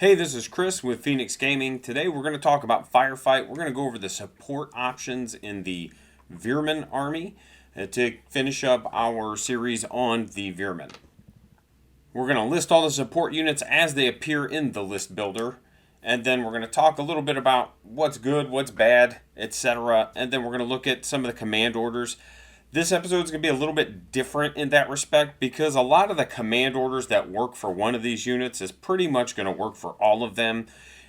Hey, this is Chris with Phoenix Gaming. Today we're going to talk about Firefight. We're going to go over the support options in the Veermyn army to finish up our series on the Veermyn. We're going to list all the support units as they appear in the list builder, and then we're going to talk a little bit about what's good, what's bad, etc. And then we're going to look at some of the command orders. This episode is going to be a little bit different in that respect because a lot of the command orders that work for one of these units is pretty much going to work for all of them.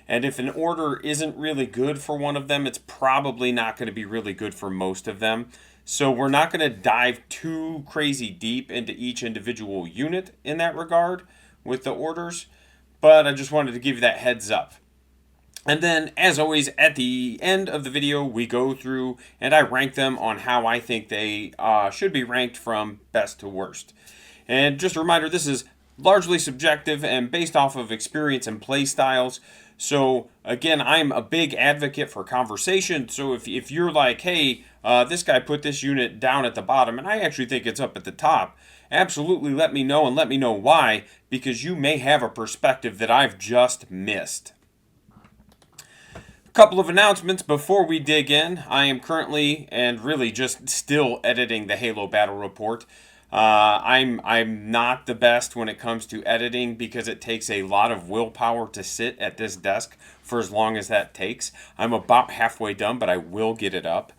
And if an order isn't really good for one of them, it's probably not going to be really good for most of them. So we're not going to dive too crazy deep into each individual unit in that regard with the orders. But I just wanted to give you that heads up. And then, as always, at the end of the video, we go through and I rank them on how I think they should be ranked from best to worst. And just a reminder, this is largely subjective and based off of experience and play styles. So, again, I'm a big advocate for conversation. So if you're like, hey, this guy put this unit down at the bottom, and I actually think it's up at the top, absolutely let me know and let me know why, because you may have a perspective that I've just missed. Couple of announcements before we dig in. I am currently and really just still editing the Halo Battle Report. I'm not the best when it comes to editing because it takes a lot of willpower to sit at this desk for as long as that takes. I'm about halfway done, but I will get it up.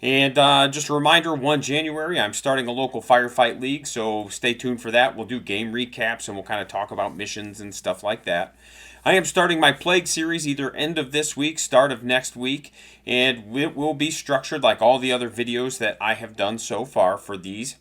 And just a reminder, 1 January, I'm starting a local Firefight League, so stay tuned for that. We'll do game recaps and we'll kind of talk about missions and stuff like that. I am starting my Plague series either end of this week, start of next week, and it will be structured like all the other videos that I have done so far for these.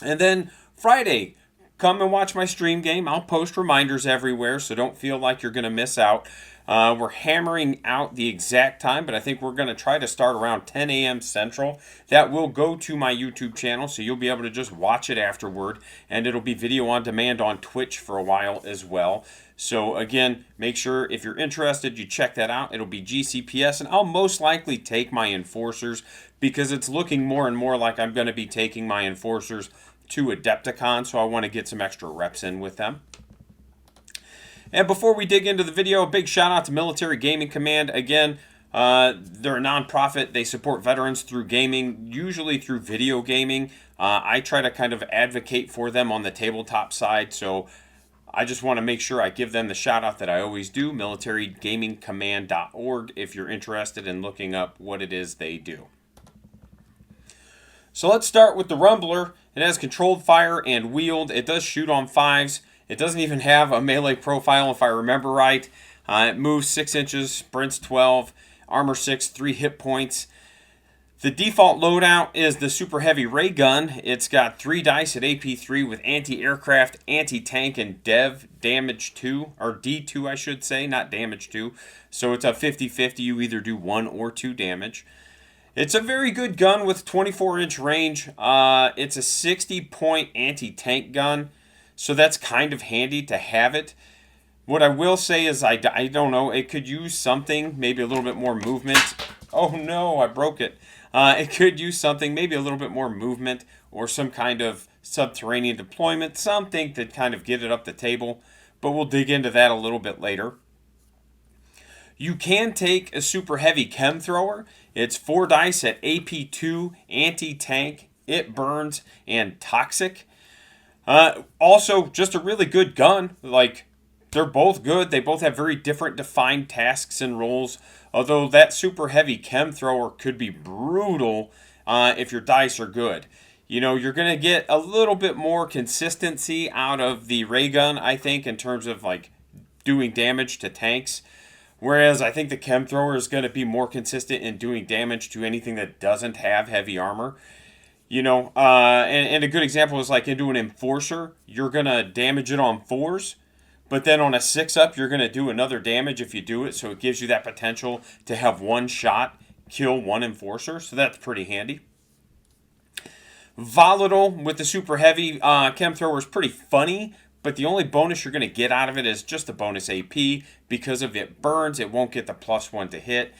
And then Friday, come and watch my stream game. I'll post reminders everywhere, so don't feel like you're going to miss out. We're hammering out the exact time, but I think we're going to try to start around 10 a.m. Central. That will go to my YouTube channel, so you'll be able to just watch it afterward, and it'll be video on demand on Twitch for a while as well. So again, make sure if you're interested, you check that out. It'll be GCPS, and I'll most likely take my Enforcers because it's looking more and more like I'm going to be taking my Enforcers to Adepticon, so I want to get some extra reps in with them. And before we dig into the video, a big shout out to Military Gaming Command. Again, they're a nonprofit. They support veterans through gaming, usually through video gaming. I try to kind of advocate for them on the tabletop side, so I just want to make sure I give them the shout out that I always do, militarygamingcommand.org, if you're interested in looking up what it is they do. So let's start with the Rumbler. It has controlled fire and wield. It does shoot on 5s. It doesn't even have a melee profile if I remember right. It moves 6 inches, sprints 12, armor 6, 3 hit points. The default loadout is the super heavy ray gun. It's got 3 dice at AP3 with anti-aircraft, anti-tank, and dev damage 2, or D2 I should say, not damage 2. So it's a 50-50, you either do 1 or 2 damage. It's a very good gun with 24-inch range. It's a 60-point anti-tank gun, so that's kind of handy to have it. What I will say is I don't know, it could use something, maybe a little bit more movement. Oh no, I broke it. It could use something, maybe a little bit more movement or some kind of subterranean deployment, something to kind of get it up the table, but we'll dig into that a little bit later. You can take a super heavy chem thrower. It's 4 dice at AP2, anti-tank, it burns, and toxic. Also, just a really good gun. Like, they're both good. They both have very different defined tasks and roles. Although that super heavy chem thrower could be brutal if your dice are good. You know, you're going to get a little bit more consistency out of the ray gun, I think, in terms of like doing damage to tanks. Whereas I think the chem thrower is going to be more consistent in doing damage to anything that doesn't have heavy armor. You know, and a good example is like into an Enforcer, you're going to damage it on 4s. But then on a 6-up, you're going to do another damage if you do it. So it gives you that potential to have one shot kill one Enforcer. So that's pretty handy. Volatile with the super heavy chem thrower is pretty funny. But the only bonus you're going to get out of it is just the bonus AP. Because if it burns, it won't get the +1 to hit.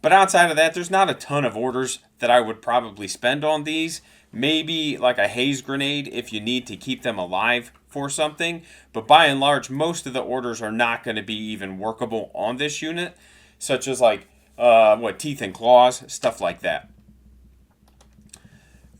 But outside of that, there's not a ton of orders that I would probably spend on these. Maybe like a haze grenade if you need to keep them alive for something. But by and large, most of the orders are not going to be even workable on this unit, such as like teeth and claws, stuff like that.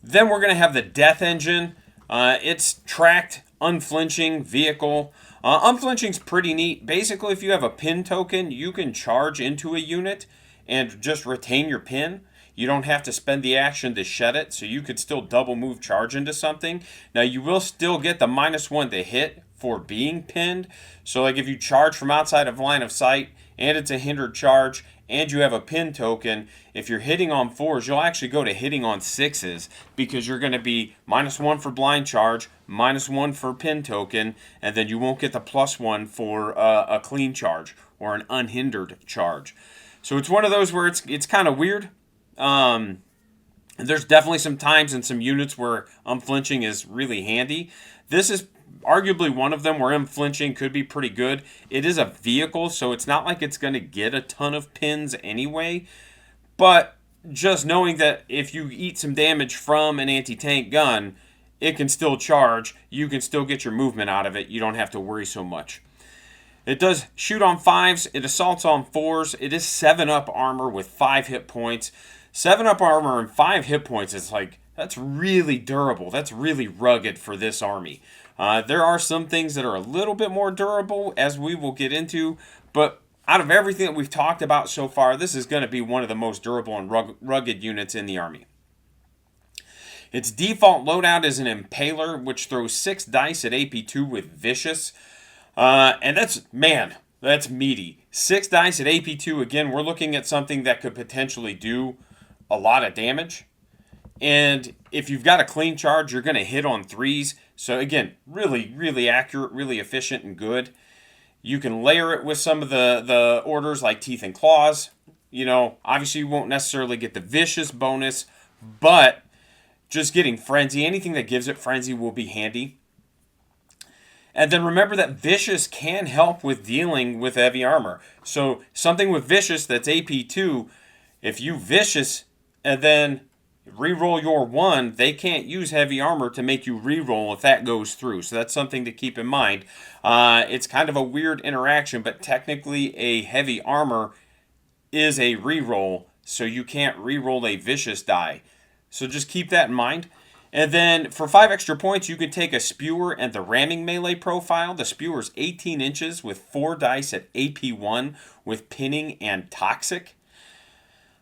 Then we're going to have the Death Engine. It's tracked, unflinching vehicle. Unflinching's pretty neat. Basically, if you have a pin token, you can charge into a unit and just retain your pin. You don't have to spend the action to shed it, so you could still double move charge into something. Now, you will still get the -1 to hit for being pinned. So, like if you charge from outside of line of sight and it's a hindered charge and you have a pin token, if you're hitting on 4s, you'll actually go to hitting on 6s because you're going to be -1 for blind charge, -1 for pin token, and then you won't get the +1 for a clean charge or an unhindered charge. So it's one of those where it's kind of weird. There's definitely some times and some units where unflinching is really handy. This is arguably one of them where unflinching could be pretty good. It is a vehicle, so it's not like it's going to get a ton of pins anyway. But just knowing that if you eat some damage from an anti-tank gun, it can still charge. You can still get your movement out of it. You don't have to worry so much. It does shoot on 5s. It assaults on 4s. It is 7-up armor with 5 hit points. 7-up armor and 5 hit points is like, that's really durable. That's really rugged for this army. There are some things that are a little bit more durable, as we will get into, but out of everything that we've talked about so far, this is going to be one of the most durable and rugged units in the army. Its default loadout is an Impaler, which throws 6 dice at AP2 with Vicious. And that's meaty. 6 dice at AP2, again, we're looking at something that could potentially do a lot of damage. And if you've got a clean charge, you're going to hit on 3s. So again, really, really accurate, really efficient and good. You can layer it with some of the orders like Teeth and Claws. You know, obviously you won't necessarily get the Vicious bonus, but just getting Frenzy, anything that gives it Frenzy will be handy. And then remember that Vicious can help with dealing with heavy armor. So something with Vicious that's AP2, if you Vicious and then reroll your 1, they can't use heavy armor to make you reroll if that goes through. So that's something to keep in mind. It's kind of a weird interaction, but technically a heavy armor is a reroll, so you can't reroll a Vicious die. So just keep that in mind. And then for 5 extra points, you could take a Spewer and the ramming melee profile. The Spewer's 18 inches with 4 dice at AP1 with pinning and toxic.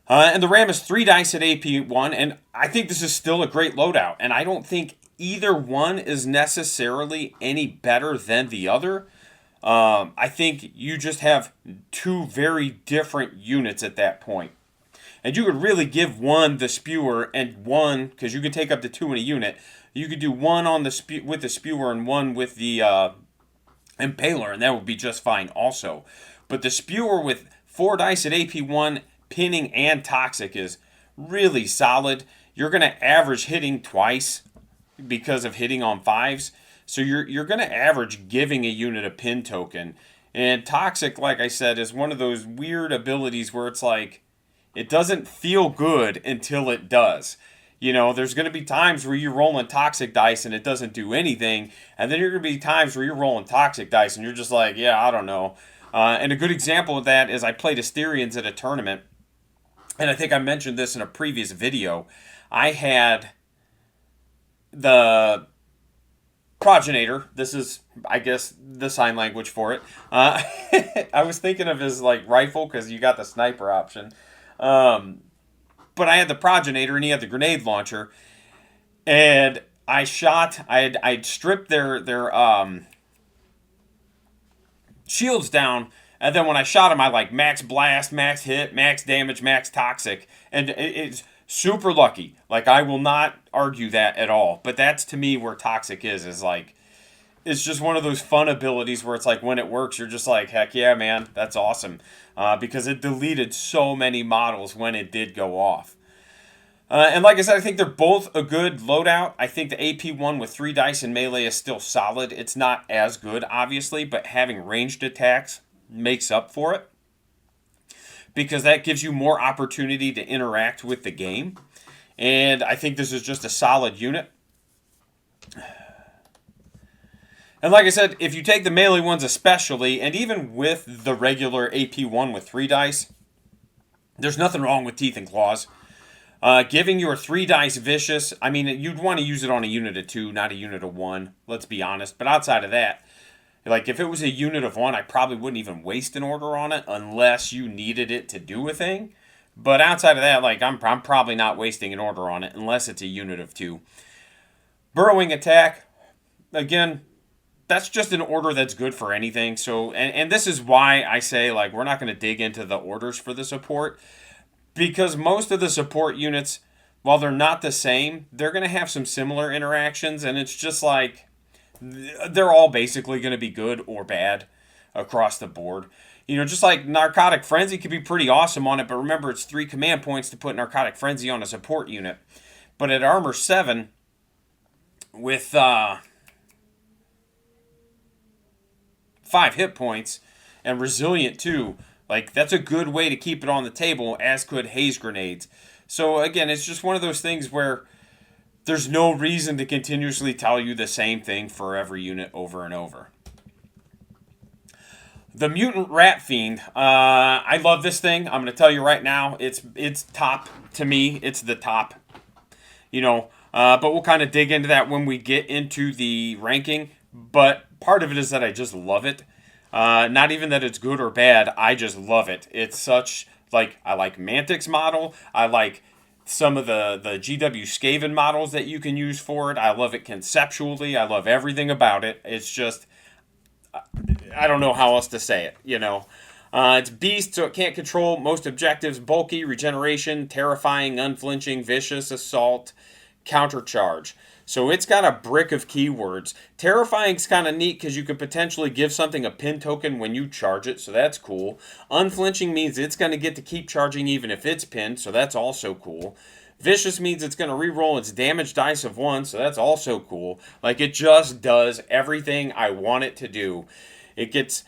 And the ram is 3 dice at AP1, and I think this is still a great loadout. And I don't think either one is necessarily any better than the other. I think you just have 2 very different units at that point. And you could really give one the Spewer and one, because you could take up to 2 in a unit. You could do one on the with the Spewer and one with the Impaler, and that would be just fine also. But the Spewer with 4 dice at AP1, pinning and toxic is really solid. You're going to average hitting twice because of hitting on 5s. So you're going to average giving a unit a pin token. And toxic, like I said, is one of those weird abilities where it's like, it doesn't feel good until it does. You know, there's going to be times where you're rolling toxic dice and it doesn't do anything. And then you're going to be times where you're rolling toxic dice and you're just like, yeah, I don't know. And a good example of that is I played Asterians at a tournament. And I think I mentioned this in a previous video. I had the Progenitor. This is, I guess, the sign language for it. I was thinking of his like rifle because you got the sniper option. But I had the Progenitor and he had the grenade launcher. And I I'd stripped their shields down. And then when I shot him, I like max blast, max hit, max damage, max toxic. And it's super lucky. Like, I will not argue that at all. But that's, to me, where toxic is like, it's just one of those fun abilities where it's like, when it works, you're just like, heck yeah, man, that's awesome. Because it deleted so many models when it did go off. And like I said, I think they're both a good loadout. I think the AP1 with 3 dice in melee is still solid. It's not as good, obviously, but having ranged attacks makes up for it. because that gives you more opportunity to interact with the game. And I think this is just a solid unit. And like I said, if you take the melee ones especially, and even with the regular AP1 with 3 dice, there's nothing wrong with Teeth and Claws. Giving your 3 dice Vicious, I mean, you'd want to use it on a unit of 2, not a unit of 1, let's be honest. But outside of that, like if it was a unit of 1, I probably wouldn't even waste an order on it unless you needed it to do a thing. But outside of that, like I'm probably not wasting an order on it unless it's a unit of 2. Burrowing Attack, again, that's just an order that's good for anything. So, and this is why I say, like, we're not going to dig into the orders for the support. Because most of the support units, while they're not the same, they're going to have some similar interactions. And it's just like, they're all basically going to be good or bad across the board. You know, just like Narcotic Frenzy could be pretty awesome on it. But remember, it's 3 command points to put Narcotic Frenzy on a support unit. But at Armor 7, with 5 hit points and Resilient 2, like that's a good way to keep it on the table, as could Haze Grenades. So again, it's just one of those things where there's no reason to continuously tell you the same thing for every unit over and over. The Mutant Rat Fiend, I love this thing. I'm going to tell you right now, it's top to me. It's the top, you know. But we'll kind of dig into that when we get into the ranking. But part of it is that I just love it. Not even that it's good or bad. I just love it. It's such, like, I like Mantic's model. I like some of the GW Skaven models that you can use for it. I love it conceptually. I love everything about it. It's just, I don't know how else to say it, you know. It's Beast, so it can't control most objectives. Bulky, Regeneration, Terrifying, Unflinching, Vicious, Assault, Countercharge. So it's got a brick of keywords. Terrifying's kind of neat because you could potentially give something a pin token when you charge it, so that's cool. Unflinching means it's going to get to keep charging even if it's pinned, so that's also cool. Vicious means it's going to reroll its damage dice of 1, so that's also cool. Like, it just does everything I want it to do. It gets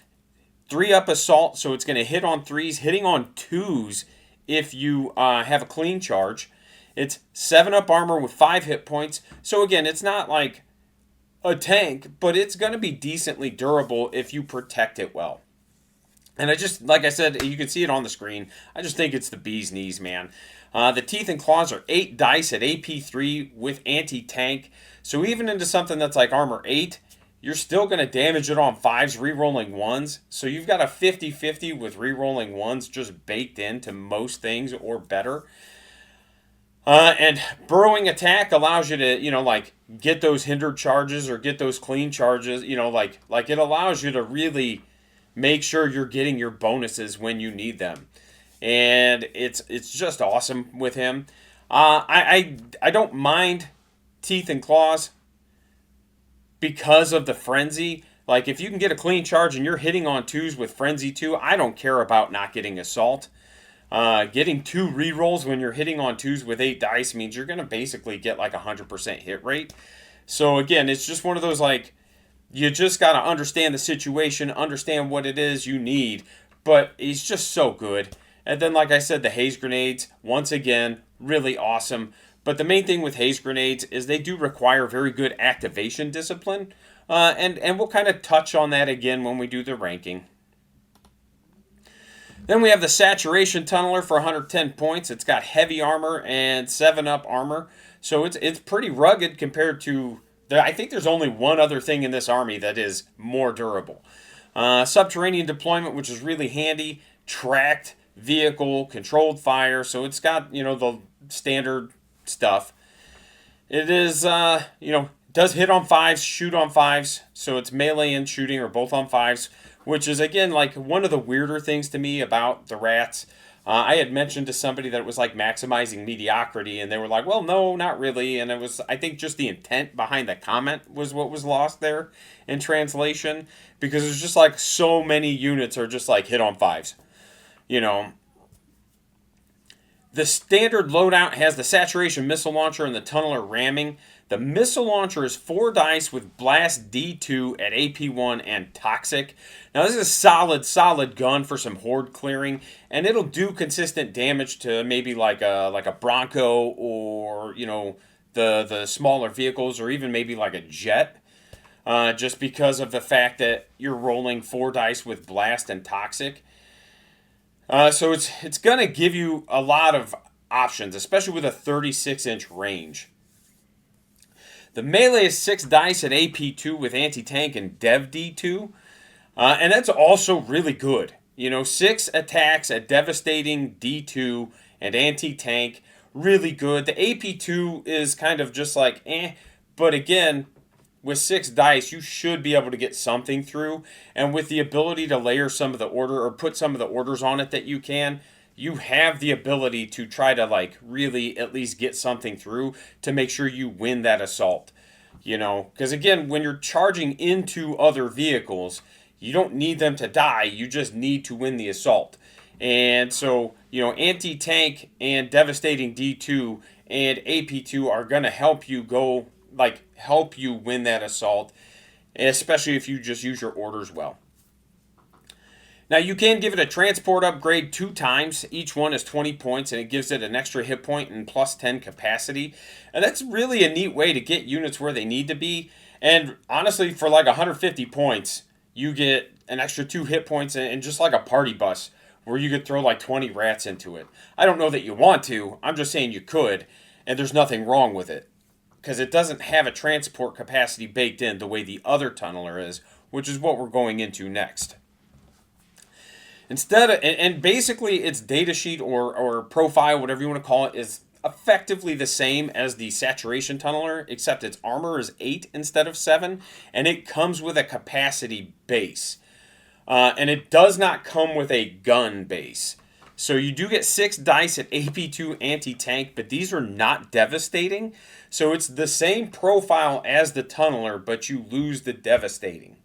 3-up assault, so it's going to hit on 3s, hitting on 2s if you have a clean charge. It's 7-up armor with 5 hit points. So again, it's not like a tank, but it's going to be decently durable if you protect it well. And I just, like I said, you can see it on the screen. I just think it's the bee's knees, man. The Teeth and Claws are 8 dice at AP3 with anti-tank. So even into something that's like armor 8, you're still going to damage it on 5s, re-rolling 1s. So you've got a 50-50 with re-rolling 1s just baked into most things or better. And Burrowing Attack allows you to, you know, like, get those hindered charges or get those clean charges, you know, like it allows you to really make sure you're getting your bonuses when you need them. And it's just awesome with him. I don't mind Teeth and Claws because of the Frenzy. Like, if you can get a clean charge and you're hitting on 2s with Frenzy 2, I don't care about not getting Assault. Getting 2 rerolls when you're hitting on 2s with 8 dice means you're going to basically get like 100% hit rate. So again, it's just one of those, like, you just got to understand the situation, understand what it is you need. But he's just so good. And then, like I said, the Haze Grenades, once again, really awesome. But the main thing with Haze Grenades is they do require very good activation discipline. And we'll kind of touch on that again when we do the ranking. Then we have the Saturation Tunneler for 110 points. It's got heavy armor and 7-up armor. So it's pretty rugged compared to... I think there's only one other thing in this army that is more durable. Subterranean Deployment, which is really handy. Tracked Vehicle, Controlled Fire. So it's got, you know, the standard stuff. It is, you know, does hit on 5s, shoot on 5s. So it's melee and shooting are both on 5s. Which is, again, like one of the weirder things to me about the rats. I had mentioned to somebody that it was like maximizing mediocrity, and they were like, well, no, not really. And it was, I think, just the intent behind the comment was what was lost there in translation. Because it's just like so many units are just like hit on 5s. You know. The standard loadout has the saturation missile launcher and the tunneler ramming. The missile launcher is 4 dice with blast D2 at AP1 and toxic. Now this is a solid gun for some horde clearing, and it'll do consistent damage to maybe like a Bronco, or the smaller vehicles, or even maybe like a jet. Just because of the fact that you're rolling 4 dice with blast and toxic. So it's going to give you a lot of options, especially with a 36-inch range. The melee is 6 dice at AP2 with anti-tank and Dev D2. And that's also really good. 6 attacks at devastating D2 and anti-tank, really good. The AP2 is kind of just like, but again, with 6 dice, you should be able to get something through. And with the ability to layer some of the order, or put some of the orders on it that you have the ability to try to really at least get something through to make sure you win that assault. Because again, when you're charging into other vehicles, you don't need them to die. You just need to win the assault. And so, anti-tank and devastating D2 and AP2 are going to help you help you win that assault, especially if you just use your orders well. Now, you can give it a transport upgrade 2 times. Each one is 20 points, and it gives it an extra hit point and plus 10 capacity. And that's really a neat way to get units where they need to be. And honestly, for 150 points, you get an extra 2 hit points and just like a party bus, where you could throw 20 rats into it. I don't know that you want to. I'm just saying you could, and there's nothing wrong with it, because it doesn't have a transport capacity baked in the way the other tunneler is, which is what we're going into next. And basically its datasheet or profile, whatever you want to call it, is effectively the same as the saturation tunneler, except its armor is 8 instead of 7, and it comes with a capacity base. And it does not come with a gun base. So you do get 6 dice at AP2 anti-tank, but these are not devastating. So it's the same profile as the tunneler, but you lose the devastating.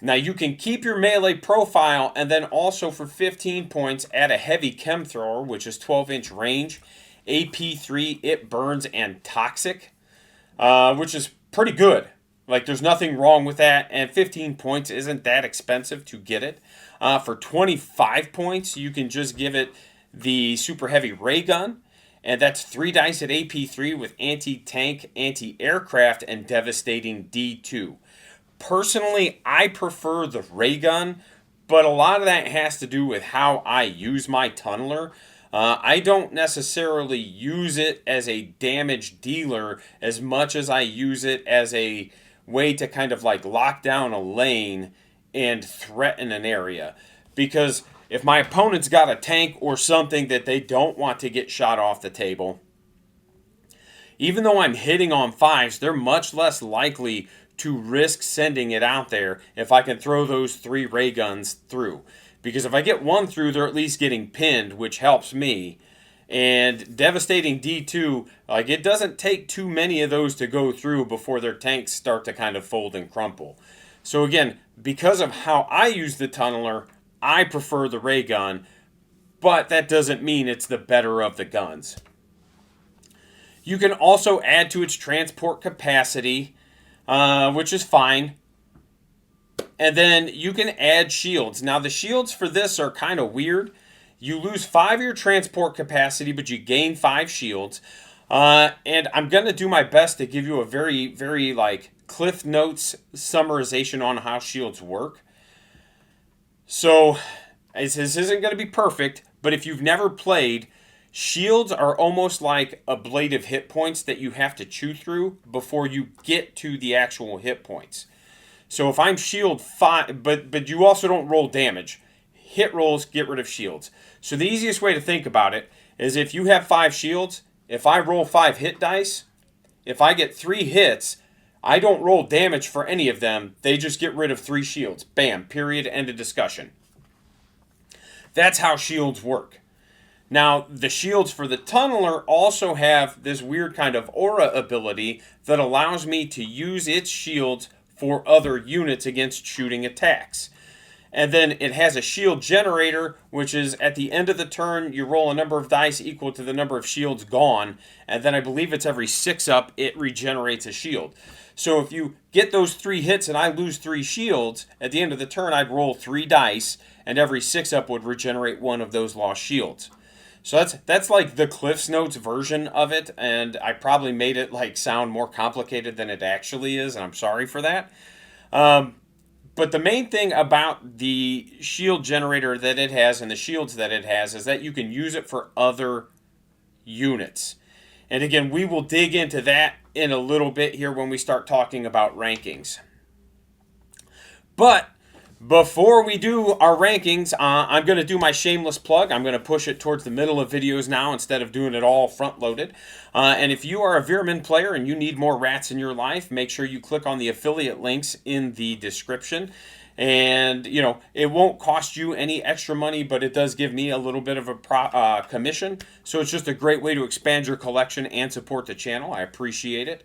Now you can keep your melee profile, and then also for 15 points add a heavy chem thrower, which is 12-inch range, AP3, it burns, and toxic, which is pretty good. There's nothing wrong with that, and 15 points isn't that expensive to get it. For 25 points, you can just give it the super heavy ray gun, and that's 3 dice at AP3 with anti-tank, anti-aircraft, and devastating D2. Personally, I prefer the ray gun, but a lot of that has to do with how I use my tunneler. I don't necessarily use it as a damage dealer as much as I use it as a way to kind of lock down a lane and threaten an area. Because if my opponent's got a tank or something that they don't want to get shot off the table, even though I'm hitting on 5s, they're much less likely to risk sending it out there if I can throw those 3 ray guns through. Because if I get 1 through, they're at least getting pinned, which helps me. And devastating D2, it doesn't take too many of those to go through before their tanks start to kind of fold and crumple. So again, because of how I use the tunneler, I prefer the ray gun, but that doesn't mean it's the better of the guns. You can also add to its transport capacity, which is fine. And then you can add shields. Now the shields for this are kind of weird. You lose 5 of your transport capacity, but you gain 5 shields. And I'm going to do my best to give you a very, very Cliff Notes summarization on how shields work. So this isn't going to be perfect, but if you've never played, shields are almost like ablative hit points that you have to chew through before you get to the actual hit points. So if I'm shield 5, but you also don't roll damage. Hit rolls get rid of shields. So the easiest way to think about it is if you have 5 shields, if I roll 5 hit dice, if I get 3 hits, I don't roll damage for any of them. They just get rid of 3 shields. Bam, period, end of discussion. That's how shields work. Now, the shields for the tunneler also have this weird kind of aura ability that allows me to use its shields for other units against shooting attacks. And then it has a shield generator, which is at the end of the turn, you roll a number of dice equal to the number of shields gone. And then I believe it's every 6 up, it regenerates a shield. So if you get those 3 hits and I lose 3 shields, at the end of the turn, I'd roll 3 dice, and every 6 up would regenerate 1 of those lost shields. So that's like the Cliff's Notes version of it, and I probably made it like sound more complicated than it actually is, and I'm sorry for that. But the main thing about the shield generator that it has and the shields that it has is that you can use it for other units. And again, we will dig into that in a little bit here when we start talking about rankings. But before we do our rankings, I'm going to do my shameless plug. I'm going to push it towards the middle of videos now instead of doing it all front-loaded. And if you are a Veermyn player and you need more rats in your life, make sure you click on the affiliate links in the description. And, you know, it won't cost you any extra money, but it does give me a little bit of a commission. So it's just a great way to expand your collection and support the channel. I appreciate it.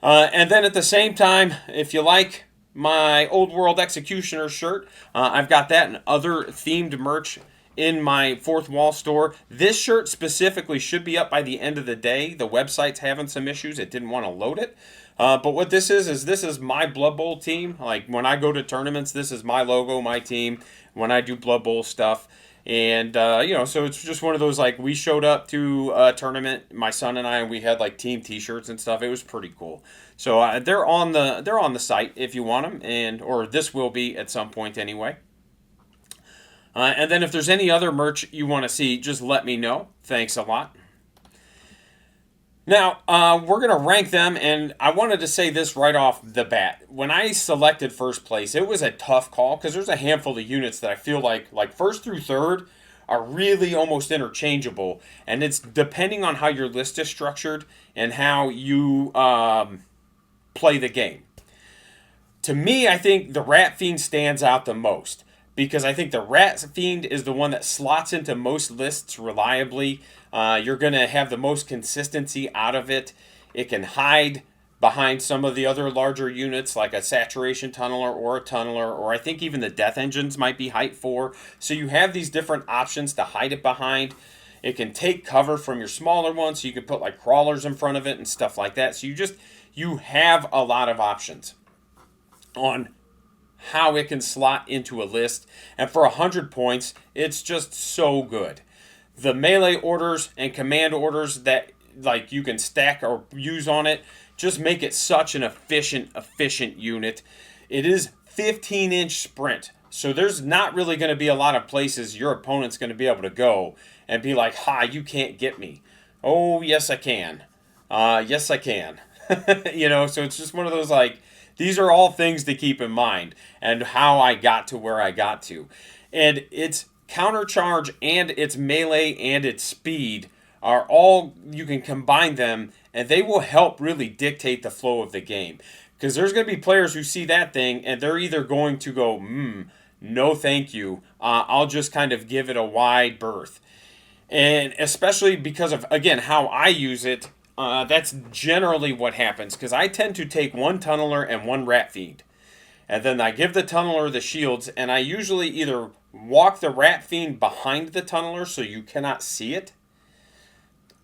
And then at the same time, if you like my Old World Executioner shirt, I've got that and other themed merch in my Fourth Wall store. This shirt specifically should be up by the end of the day. The website's having some issues. It didn't want to load it. But what this is my Blood Bowl team. Like when I go to tournaments, this is my logo, my team, when I do Blood Bowl stuff. And, you know, so it's just one of those, like, we showed up to a tournament, my son and I, and we had, like, team t-shirts and stuff. It was pretty cool. So they're on the site if you want them, or this will be at some point anyway. And then if there's any other merch you want to see, just let me know. Thanks a lot. Now, we're going to rank them, and I wanted to say this right off the bat. When I selected first place, it was a tough call, because there's a handful of units that I feel like first through third are really almost interchangeable, and it's depending on how your list is structured and how you play the game. To me, I think the Rat Fiend stands out the most, because I think the Rat Fiend is the one that slots into most lists reliably. You're going to have the most consistency out of it. It can hide behind some of the other larger units like a Saturation Tunneler or a Tunneler, or I think even the Death Engines might be Height 4. So you have these different options to hide it behind. It can take cover from your smaller ones, so you can put like crawlers in front of it and stuff like that. So you have a lot of options on how it can slot into a list. And for 100 points, it's just so good. The melee orders and command orders that like you can stack or use on it just make it such an efficient unit. It is 15-inch sprint. So there's not really going to be a lot of places your opponent's going to be able to go and be like, ha, you can't get me. Oh, yes, I can. Yes, I can. You know, so it's just one of those like, these are all things to keep in mind and how I got to where I got to. And its countercharge and its melee and its speed are all, you can combine them and they will help really dictate the flow of the game. Because there's going to be players who see that thing and they're either going to go, no thank you, I'll just kind of give it a wide berth. And especially because of, again, how I use it, that's generally what happens. Because I tend to take one Tunneler and one Rat Fiend. And then I give the Tunneler the shields, and I usually either walk the Rat Fiend behind the Tunneler so you cannot see it,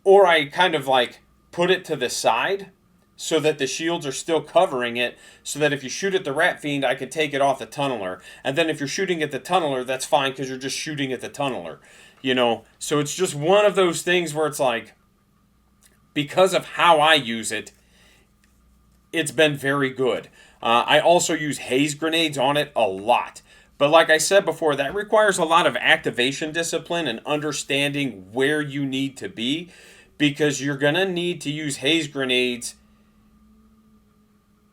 or I kind of like put it to the side so that the shields are still covering it, so that if you shoot at the Rat Fiend, I can take it off the Tunneler. And then if you're shooting at the Tunneler, that's fine because you're just shooting at the Tunneler. You know, so it's just one of those things where it's like, because of how I use it, it's been very good. I also use haze grenades on it a lot. But like I said before, that requires a lot of activation discipline and understanding where you need to be, because you're going to need to use haze grenades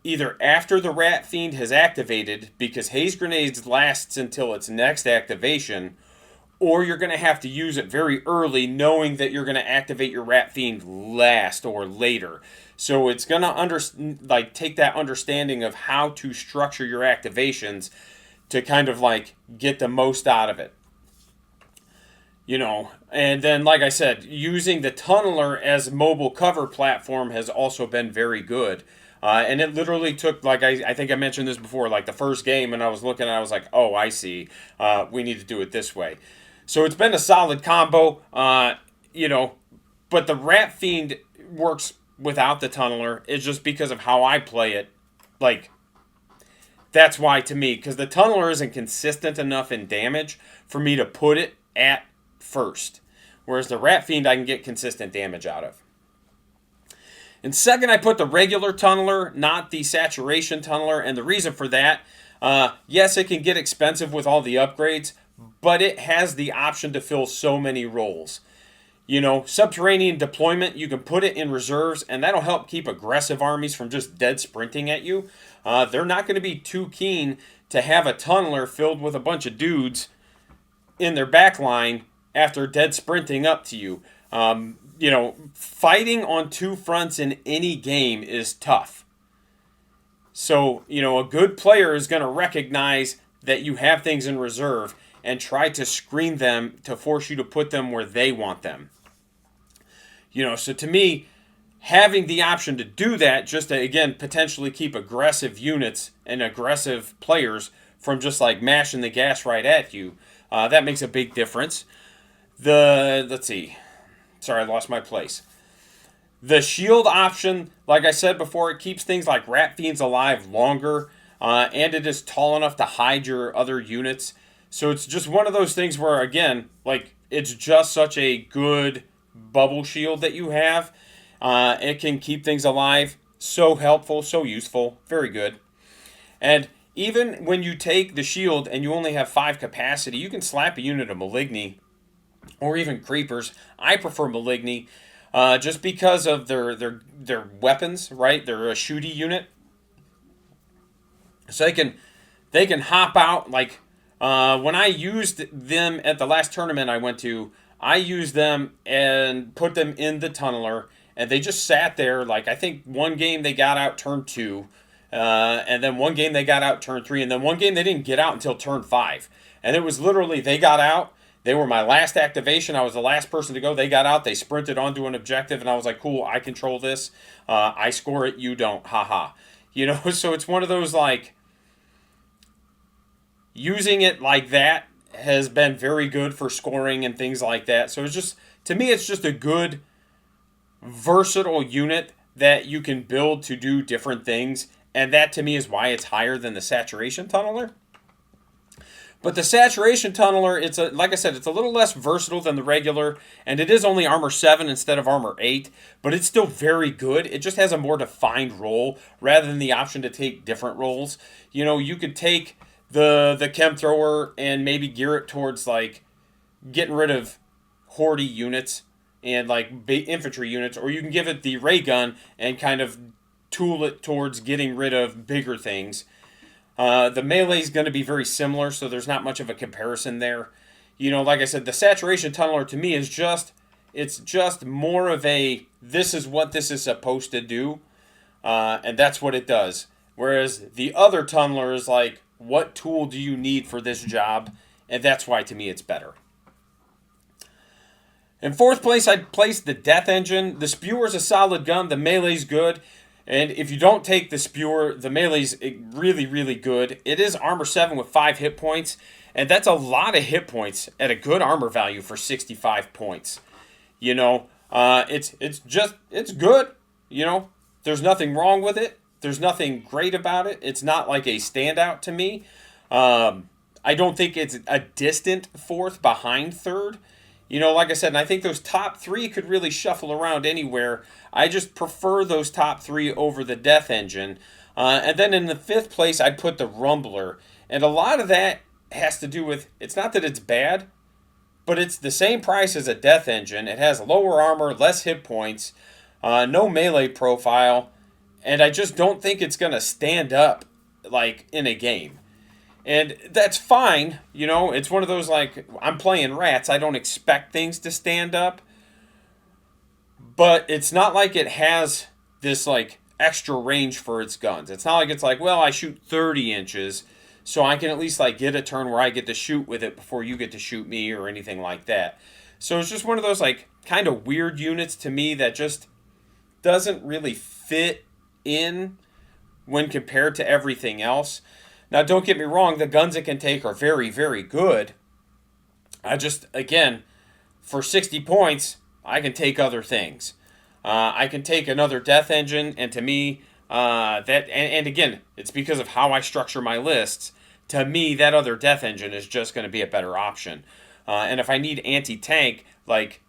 either after the Rat Fiend has activated, because haze grenades lasts until its next activation, or you're going to have to use it very early knowing that you're going to activate your Rat Fiend last or later. So it's going to take that understanding of how to structure your activations to kind of like get the most out of it. You know, and then like I said, using the Tunneler as mobile cover platform has also been very good. And it literally took, like, I think I mentioned this before, like the first game, and I was looking and I was like, oh, I see. We need to do it this way. So it's been a solid combo, you know, but the Rat Fiend works without the Tunneler. It's just because of how I play it. Like, that's why to me, because the Tunneler isn't consistent enough in damage for me to put it at first. Whereas the Rat Fiend I can get consistent damage out of. And second, I put the regular Tunneler, not the Saturation Tunneler. And the reason for that, yes, it can get expensive with all the upgrades, but it has the option to fill so many roles. You know, subterranean deployment, you can put it in reserves, and that'll help keep aggressive armies from just dead sprinting at you. They're not going to be too keen to have a tunneler filled with a bunch of dudes in their back line after dead sprinting up to you. You know, fighting on two fronts in any game is tough. So, you know, a good player is going to recognize that you have things in reserve and try to screen them to force you to put them where they want them. You know, so to me, having the option to do that just to, again, potentially keep aggressive units and aggressive players from just like mashing the gas right at you, that makes a big difference. Let's see. Sorry, I lost my place. The shield option, like I said before, it keeps things like Rat Fiends alive longer, and it is tall enough to hide your other units. So it's just one of those things where, again, like, it's just such a good bubble shield that you have. It can keep things alive. So helpful, so useful, very good. And even when you take the shield and you only have 5 capacity, you can slap a unit of Maligny or even Creepers. I prefer Maligny just because of their weapons, right? They're a shooty unit. So they can hop out. Like when I used them at the last tournament I went to, I used them and put them in the tunneler, and they just sat there. Like, I think one game they got out turn 2, and then one game they got out turn 3, and then one game they didn't get out until turn 5. And it was literally, they got out, they were my last activation, I was the last person to go, they got out, they sprinted onto an objective, and I was like, cool, I control this, I score it, you don't, haha. You know, so it's one of those, like, using it like that has been very good for scoring and things like that. So it's just, to me, it's just a good, versatile unit that you can build to do different things. And that, to me, is why it's higher than the Saturation Tunneler. But the Saturation Tunneler, like I said, it's a little less versatile than the regular, and it is only armor 7 instead of armor 8, but it's still very good. It just has a more defined role rather than the option to take different roles. You know, you could take the chem thrower and maybe gear it towards, like, getting rid of hordy units and, like, infantry units, or you can give it the ray gun and kind of tool it towards getting rid of bigger things. The melee is going to be very similar, so there's not much of a comparison there. You know, like I said, the Saturation Tunneler to me is just, it's just more of a, this is what this is supposed to do, and that's what it does. Whereas the other Tunneler is like, what tool do you need for this job? And that's why, to me, it's better. In fourth place, I'd place the Death Engine. The Spewer's a solid gun. The melee's good. And if you don't take the Spewer, the melee's really, really good. It is armor 7 with 5 hit points. And that's a lot of hit points at a good armor value for 65 points. You know, it's good. You know, there's nothing wrong with it. There's nothing great about it. It's not like a standout to me. I don't think it's a distant fourth behind third. You know, like I said, and I think those top 3 could really shuffle around anywhere. I just prefer those top 3 over the Death Engine. And then in the 5th place, I'd put the Rumbler. And a lot of that has to do with, it's not that it's bad, but it's the same price as a Death Engine. It has lower armor, less hit points, no melee profile. And I just don't think it's going to stand up, like, in a game. And that's fine. You know, it's one of those, like, I'm playing rats. I don't expect things to stand up. But it's not like it has this, like, extra range for its guns. It's not like it's like, well, I shoot 30 inches, so I can at least, like, get a turn where I get to shoot with it before you get to shoot me or anything like that. So it's just one of those, like, kind of weird units to me that just doesn't really fit in when compared to everything else. Now, don't get me wrong, the guns it can take are very, very good. I just, again, for 60 points, I can take other things. I can take another death engine, and to me, and again, it's because of how I structure my lists. To me, that other death engine is just going to be a better option. And if I need anti-tank, like,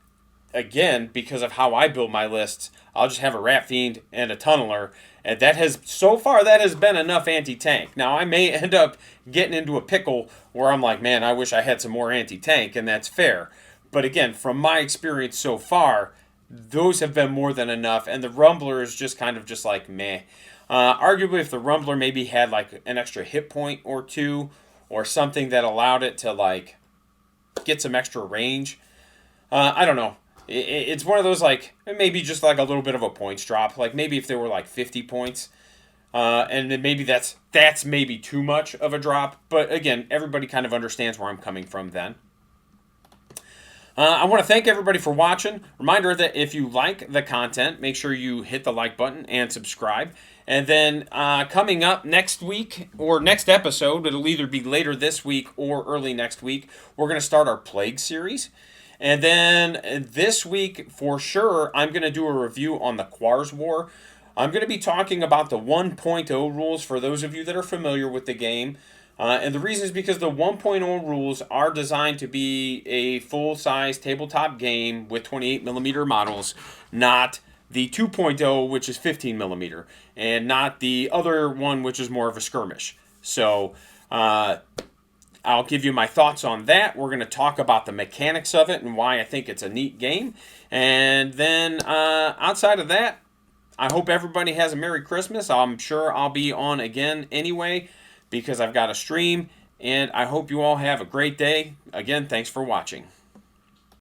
again, because of how I build my lists, I'll just have a Rat Fiend and a Tunneler. And that has, so far, that has been enough anti-tank. Now, I may end up getting into a pickle where I'm like, man, I wish I had some more anti-tank, and that's fair. But again, from my experience so far, those have been more than enough, and the Rumbler is just kind of just like, meh. Arguably, if the Rumbler maybe had like an extra hit point or two, or something that allowed it to like get some extra range, I don't know. It's one of those like maybe just like a little bit of a points drop. Like maybe if there were like 50 points, and then maybe that's maybe too much of a drop. But again, everybody kind of understands where I'm coming from then. I want to thank everybody for watching. Reminder that if you like the content, make sure you hit the like button and subscribe. And then coming up next week, or next episode, it'll either be later this week or early next week, we're going to start our Plague series. And then this week, for sure, I'm going to do a review on the Quars War. I'm going to be talking about the 1.0 rules for those of you that are familiar with the game. And the reason is because the 1.0 rules are designed to be a full-size tabletop game with 28mm models, not the 2.0, which is 15mm, and not the other one, which is more of a skirmish. So I'll give you my thoughts on that. We're going to talk about the mechanics of it and why I think it's a neat game. And then outside of that, I hope everybody has a Merry Christmas. I'm sure I'll be on again anyway, because I've got a stream, and I hope you all have a great day. Again, thanks for watching.